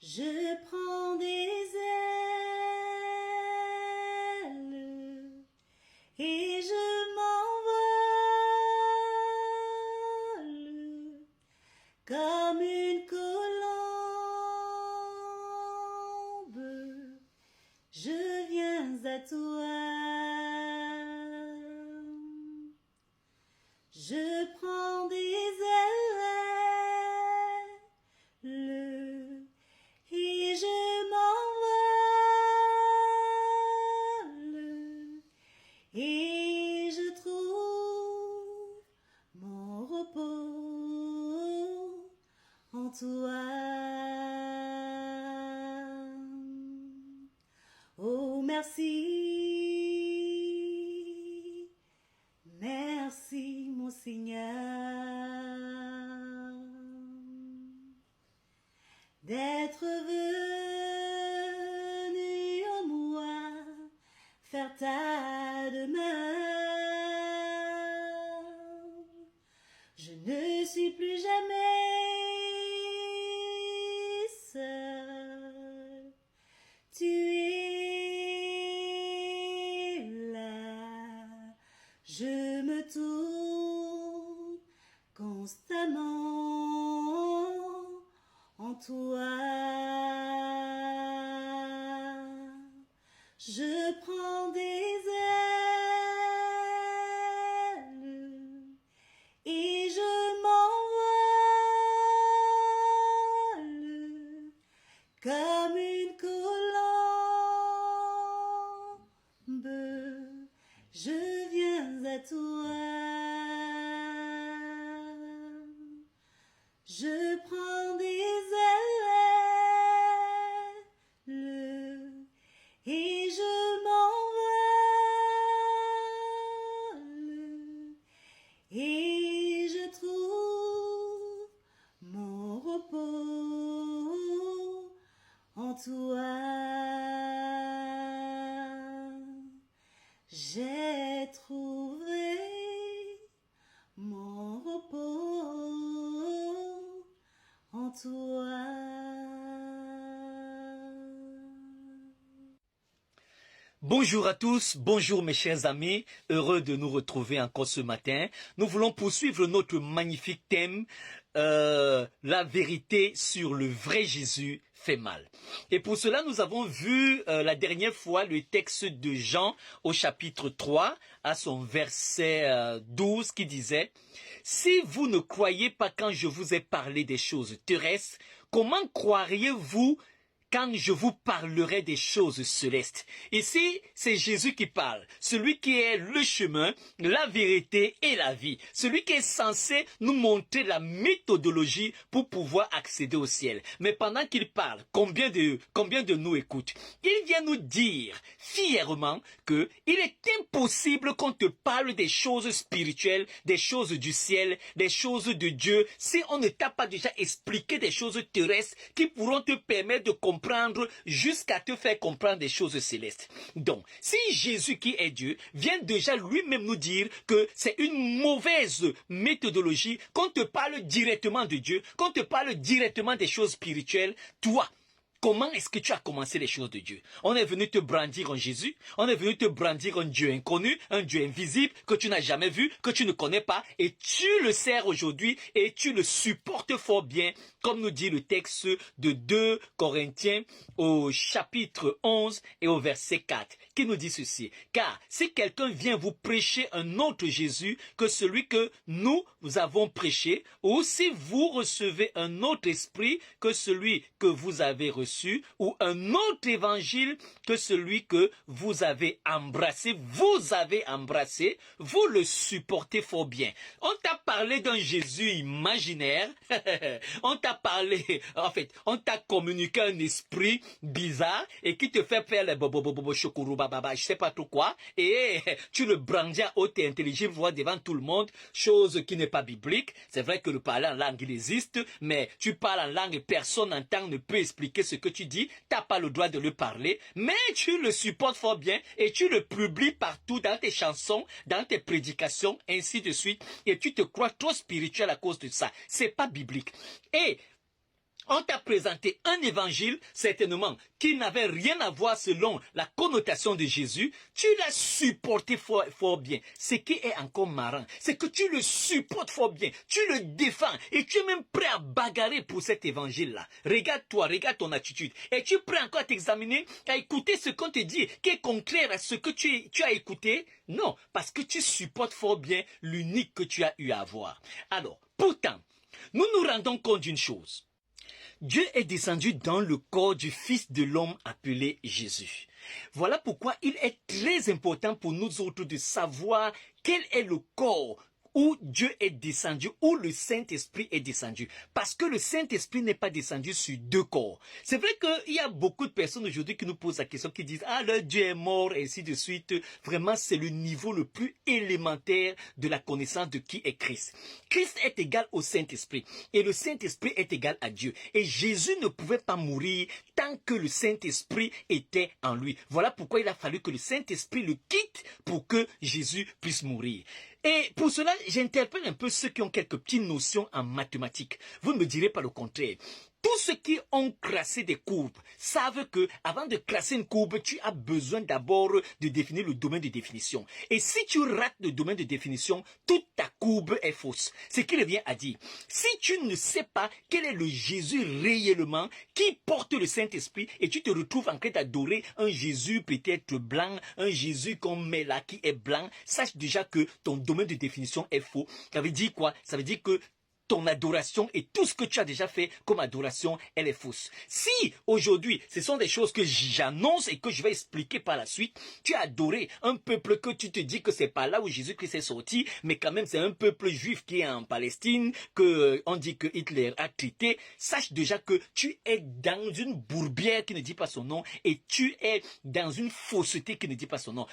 Je prends des ailes et je m'envole comme une colombe. Je viens à toi. Je prends des ailes et je m'envole et je trouve mon repos en toi. Oh merci, merci mon Seigneur d'être venu en moi faire ta demeure. Je ne suis plus jamais seul. Tu es là. Je me tourne constamment en toi. Je prends des ailes et je m'envole comme une colombe. Je viens à toi. Je prends des ailes et je m'envole et je trouve mon repos en toi. J'ai trouvé mon repos en toi. Bonjour à tous, bonjour mes chers amis, heureux de nous retrouver encore ce matin. Nous voulons poursuivre notre magnifique thème, la vérité sur le vrai Jésus fait mal. Et pour cela, nous avons vu la dernière fois le texte de Jean au chapitre 3, à son verset 12 qui disait « Si vous ne croyez pas quand je vous ai parlé des choses terrestres, comment croiriez-vous quand je vous parlerai des choses célestes? » Ici, c'est Jésus qui parle, celui qui est le chemin, la vérité et la vie, celui qui est censé nous montrer la méthodologie pour pouvoir accéder au ciel. Mais pendant qu'il parle, combien de nous écoutent? Il vient nous dire fièrement que il est impossible qu'on te parle des choses spirituelles, des choses du ciel, des choses de Dieu, si on ne t'a pas déjà expliqué des choses terrestres qui pourront te permettre de comprendre jusqu'à te faire comprendre des choses célestes. Donc, si Jésus qui est Dieu vient déjà lui-même nous dire que c'est une mauvaise méthodologie, qu'on te parle directement de Dieu, qu'on te parle directement des choses spirituelles, toi, comment est-ce que tu as commencé les choses de Dieu? On est venu te brandir en Jésus, on est venu te brandir un Dieu inconnu, un Dieu invisible, que tu n'as jamais vu, que tu ne connais pas, et tu le sers aujourd'hui, et tu le supportes fort bien, comme nous dit le texte de 2 Corinthiens au chapitre 11 et au verset 4, qui nous dit ceci. Car si quelqu'un vient vous prêcher un autre Jésus que celui que nous avons prêché, ou si vous recevez un autre esprit que celui que vous avez reçu, ou un autre évangile que celui que vous avez embrassé, vous le supportez fort bien. On t'a parlé d'un Jésus imaginaire, on t'a parlé, en fait, on t'a communiqué un esprit bizarre et qui te fait faire les bobo chokourou bababa, je sais pas trop quoi, et tu le brandis à haute et intelligible voix devant tout le monde, chose qui n'est pas biblique. C'est vrai que le parler en langue il existe, mais tu parles en langue et personne n'entend, ne peut expliquer ce que tu dis, t'as pas le droit de le parler, mais tu le supportes fort bien et tu le publies partout dans tes chansons, dans tes prédications, ainsi de suite, et tu te crois trop spirituel à cause de ça. C'est pas biblique. Et On t'a présenté un évangile, certainement, qui n'avait rien à voir selon la connotation de Jésus. Tu l'as supporté fort bien. Ce qui est encore marrant, c'est que tu le supportes fort bien. Tu le défends et tu es même prêt à bagarrer pour cet évangile-là. Regarde-toi, regarde ton attitude. Et tu es prêt encore à t'examiner, à écouter ce qu'on te dit, qui est contraire à ce que tu as écouté? Non, parce que tu supportes fort bien l'unique que tu as eu à avoir. Alors, pourtant, nous nous rendons compte d'une chose. Dieu est descendu dans le corps du Fils de l'homme appelé Jésus. Voilà pourquoi il est très important pour nous autres de savoir quel est le corps où Dieu est descendu, où le Saint-Esprit est descendu. Parce que le Saint-Esprit n'est pas descendu sur deux corps. C'est vrai qu'il y a beaucoup de personnes aujourd'hui qui nous posent la question, qui disent « Ah, le Dieu est mort » et ainsi de suite. Vraiment, c'est le niveau le plus élémentaire de la connaissance de qui est Christ. Christ est égal au Saint-Esprit et le Saint-Esprit est égal à Dieu. Et Jésus ne pouvait pas mourir tant que le Saint-Esprit était en lui. Voilà pourquoi il a fallu que le Saint-Esprit le quitte pour que Jésus puisse mourir. Et pour cela, j'interpelle un peu ceux qui ont quelques petites notions en mathématiques. Vous ne me direz pas le contraire. Tous ceux qui ont tracé des courbes savent que avant de tracer une courbe, tu as besoin d'abord de définir le domaine de définition. Et si tu rates le domaine de définition, toute ta courbe est fausse. Ce qui revient à dire, si tu ne sais pas quel est le Jésus réellement qui porte le Saint-Esprit et tu te retrouves en train d'adorer un Jésus peut-être blanc, un Jésus qu'on met là qui est blanc, sache déjà que ton domaine de définition est faux. Ça veut dire quoi? Ça veut dire que ton adoration et tout ce que tu as déjà fait comme adoration, elle est fausse. Si aujourd'hui, ce sont des choses que j'annonce et que je vais expliquer par la suite, tu as adoré un peuple que tu te dis que c'est pas là où Jésus-Christ est sorti, mais quand même c'est un peuple juif qui est en Palestine, que on dit que Hitler a traité, sache déjà que tu es dans une bourbière qui ne dit pas son nom et tu es dans une fausseté qui ne dit pas son nom.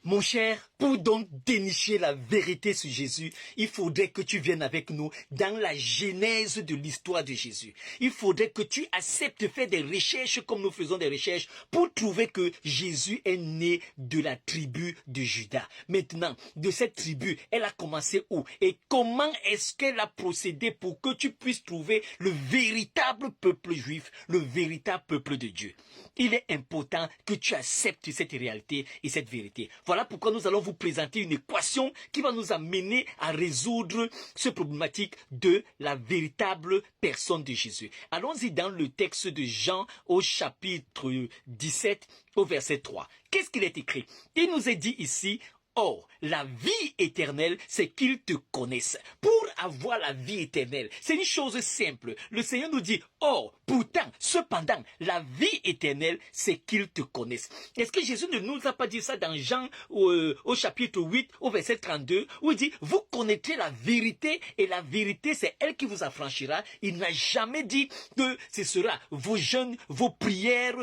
Mon cher, pour donc dénicher la vérité sur Jésus, il faudrait que tu viennes avec nous dans la genèse de l'histoire de Jésus. Il faudrait que tu acceptes de faire des recherches comme nous faisons des recherches pour trouver que Jésus est né de la tribu de Juda. Maintenant, de cette tribu, elle a commencé où? Et comment est-ce qu'elle a procédé pour que tu puisses trouver le véritable peuple juif, le véritable peuple de Dieu? Il est important que tu acceptes cette réalité et cette vérité. Voilà pourquoi nous allons vous présenter une équation qui va nous amener à résoudre ce problématique de la véritable personne de Jésus. Allons-y dans le texte de Jean au chapitre 17 au verset 3. Qu'est-ce qu'il est écrit? Il nous est dit ici: or, la vie éternelle, c'est qu'ils te connaissent. Pour avoir la vie éternelle, c'est une chose simple. Le Seigneur nous dit, or, pourtant, cependant, la vie éternelle, c'est qu'ils te connaissent. Est-ce que Jésus ne nous a pas dit ça dans Jean au chapitre 8, au verset 32, où il dit, vous connaîtrez la vérité et la vérité, c'est elle qui vous affranchira. Il n'a jamais dit que ce sera vos jeûnes, vos prières,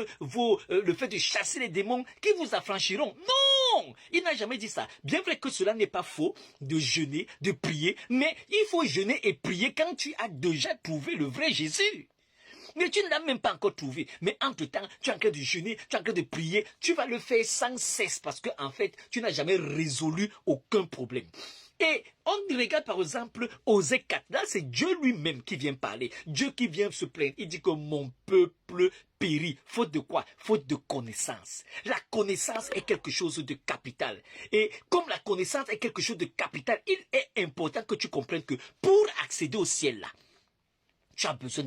le fait de chasser les démons qui vous affranchiront. Non! Il n'a jamais dit ça. Bien vrai que cela n'est pas faux de jeûner, de prier, mais il faut jeûner et prier quand tu as déjà trouvé le vrai Jésus. Mais tu ne l'as même pas encore trouvé. Mais entre-temps, tu es en train de jeûner, tu es en train de prier, tu vas le faire sans cesse parce que en fait, tu n'as jamais résolu aucun problème. Et on regarde par exemple Osée 4. Là, c'est Dieu lui-même qui vient parler. Dieu qui vient se plaindre. Il dit que mon peuple périt. Faute de quoi? Faute de connaissance. La connaissance est quelque chose de capital. Et comme la connaissance est quelque chose de capital, il est important que tu comprennes que pour accéder au ciel là, tu as besoin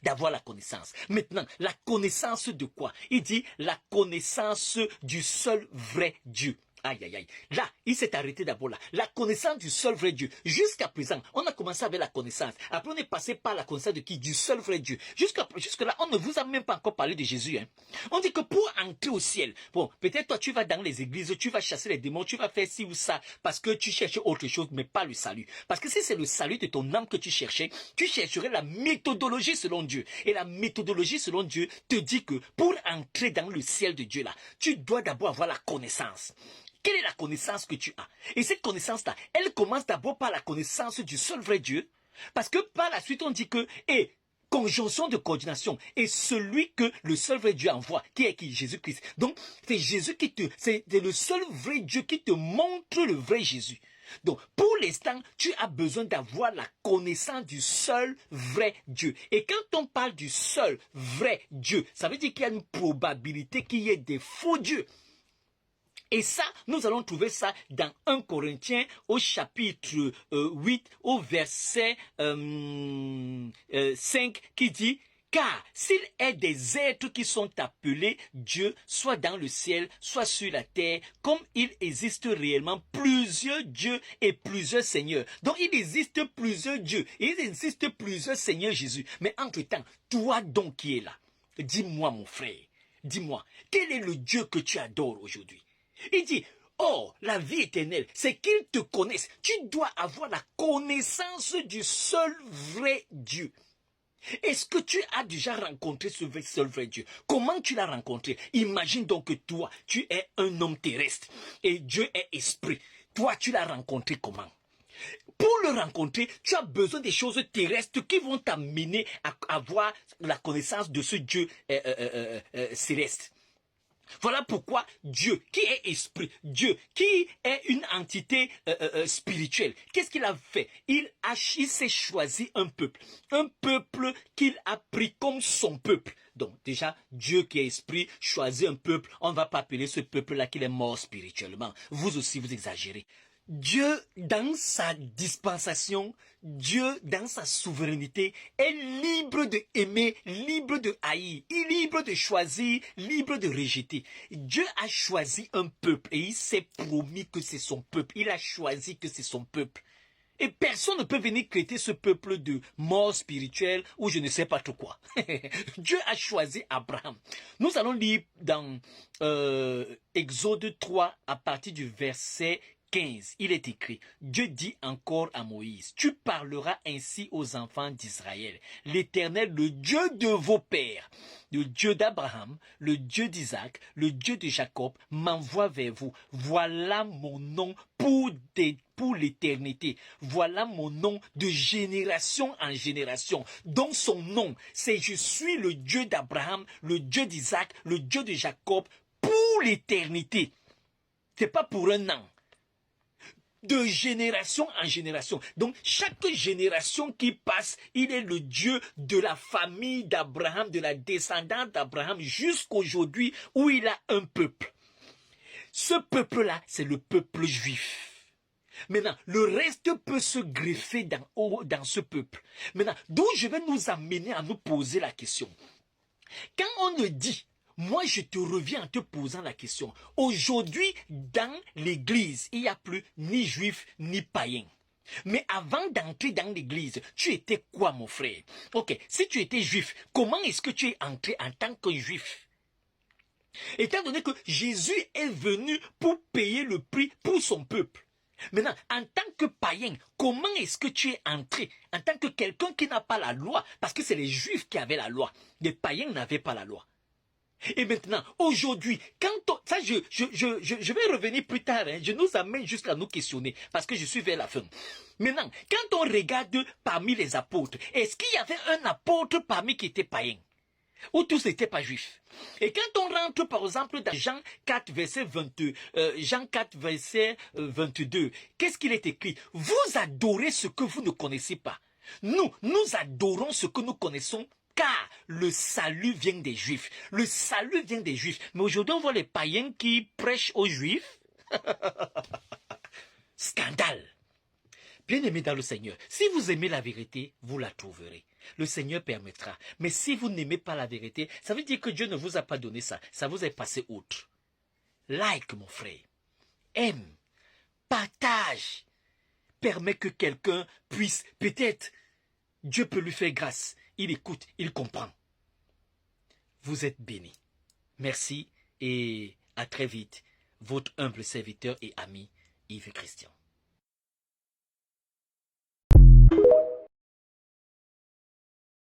d'avoir la connaissance. Maintenant, la connaissance de quoi? Il dit la connaissance du seul vrai Dieu. Aïe, aïe, aïe. Là, il s'est arrêté d'abord là. La connaissance du seul vrai Dieu. Jusqu'à présent, on a commencé avec la connaissance. Après, on est passé par la connaissance de qui? Du seul vrai Dieu. Jusque-là, on ne vous a même pas encore parlé de Jésus. Hein. On dit que pour entrer au ciel, bon, peut-être toi, tu vas dans les églises, tu vas chasser les démons, tu vas faire ci ou ça, parce que tu cherches autre chose, mais pas le salut. Parce que si c'est le salut de ton âme que tu cherchais, tu chercherais la méthodologie selon Dieu. Et la méthodologie selon Dieu te dit que pour entrer dans le ciel de Dieu là, tu dois d'abord avoir la connaissance. Quelle est la connaissance que tu as? Et cette connaissance-là, elle commence d'abord par la connaissance du seul vrai Dieu. Parce que par la suite, on dit que, et conjonction de coordination, et celui que le seul vrai Dieu envoie, qui est qui? Jésus-Christ. Donc, c'est Jésus c'est le seul vrai Dieu qui te montre le vrai Jésus. Donc, pour l'instant, tu as besoin d'avoir la connaissance du seul vrai Dieu. Et quand on parle du seul vrai Dieu, ça veut dire qu'il y a une probabilité qu'il y ait des faux dieux. Et ça, nous allons trouver ça dans 1 Corinthiens au chapitre 8, au verset 5, qui dit: car s'il est des êtres qui sont appelés Dieu, soit dans le ciel, soit sur la terre, comme il existe réellement plusieurs dieux et plusieurs seigneurs. Donc il existe plusieurs dieux, et il existe plusieurs seigneurs Jésus. Mais entre-temps, toi donc qui es là, dis-moi mon frère, dis-moi, quel est le Dieu que tu adores aujourd'hui? Il dit: oh, la vie éternelle, c'est qu'ils te connaissent. Tu dois avoir la connaissance du seul vrai Dieu. Est-ce que tu as déjà rencontré ce seul vrai Dieu? Comment tu l'as rencontré? Imagine donc que toi, tu es un homme terrestre et Dieu est esprit. Toi, tu l'as rencontré comment? Pour le rencontrer, tu as besoin des choses terrestres qui vont t'amener à avoir la connaissance de ce Dieu céleste. Voilà pourquoi Dieu, qui est esprit, Dieu, qui est une entité spirituelle, qu'est-ce qu'il a fait? Il s'est choisi un peuple qu'il a pris comme son peuple. Donc déjà, Dieu qui est esprit choisit un peuple, on ne va pas appeler ce peuple-là qu'il est mort spirituellement. Vous aussi, vous exagérez. Dieu, dans sa dispensation, Dieu, dans sa souveraineté, est libre de aimer, libre de haïr, libre de choisir, libre de rejeter. Dieu a choisi un peuple et il s'est promis que c'est son peuple. Il a choisi que c'est son peuple. Et personne ne peut venir traiter ce peuple de mort spirituelle ou je ne sais pas trop quoi. Dieu a choisi Abraham. Nous allons lire dans Exode 3 à partir du verset 15, il est écrit: Dieu dit encore à Moïse: tu parleras ainsi aux enfants d'Israël. L'Éternel, le Dieu de vos pères, le Dieu d'Abraham, le Dieu d'Isaac, le Dieu de Jacob, m'envoie vers vous. Voilà mon nom pour l'éternité. Voilà mon nom de génération en génération. Donc son nom, c'est: je suis le Dieu d'Abraham, le Dieu d'Isaac, le Dieu de Jacob, pour l'éternité. C'est pas pour un an. De génération en génération. Donc, chaque génération qui passe, il est le Dieu de la famille d'Abraham, de la descendance d'Abraham, jusqu'aujourd'hui où il a un peuple. Ce peuple-là, c'est le peuple juif. Maintenant, le reste peut se greffer dans ce peuple. Maintenant, d'où je vais nous amener à nous poser la question. Quand on ne dit: moi, je te reviens en te posant la question. Aujourd'hui, dans l'église, il n'y a plus ni juif ni païen. Mais avant d'entrer dans l'église, tu étais quoi, mon frère? Ok, si tu étais juif, comment est-ce que tu es entré en tant que juif? Étant donné que Jésus est venu pour payer le prix pour son peuple. Maintenant, en tant que païen, comment est-ce que tu es entré en tant que quelqu'un qui n'a pas la loi? Parce que c'est les juifs qui avaient la loi. Les païens n'avaient pas la loi. Et maintenant, aujourd'hui, ça je vais revenir plus tard, hein, je nous amène jusqu'à nous questionner, parce que je suis vers la fin. Maintenant, quand on regarde parmi les apôtres, est-ce qu'il y avait un apôtre parmi qui était païen? Ou tous n'étaient pas juifs? Et quand on rentre par exemple dans Jean 4 verset 22, qu'est-ce qu'il est écrit? Vous adorez ce que vous ne connaissez pas. Nous adorons ce que nous connaissons, car le salut vient des Juifs. Le salut vient des Juifs. Mais aujourd'hui, on voit les païens qui prêchent aux Juifs. Scandale. Bien-aimés dans le Seigneur, si vous aimez la vérité, vous la trouverez. Le Seigneur permettra. Mais si vous n'aimez pas la vérité, ça veut dire que Dieu ne vous a pas donné ça. Ça vous est passé outre. Like, mon frère. Aime. Partage. Permets que quelqu'un puisse, peut-être, Dieu peut lui faire grâce. Il écoute, il comprend. Vous êtes bénis. Merci et à très vite. Votre humble serviteur et ami, Yves Christian.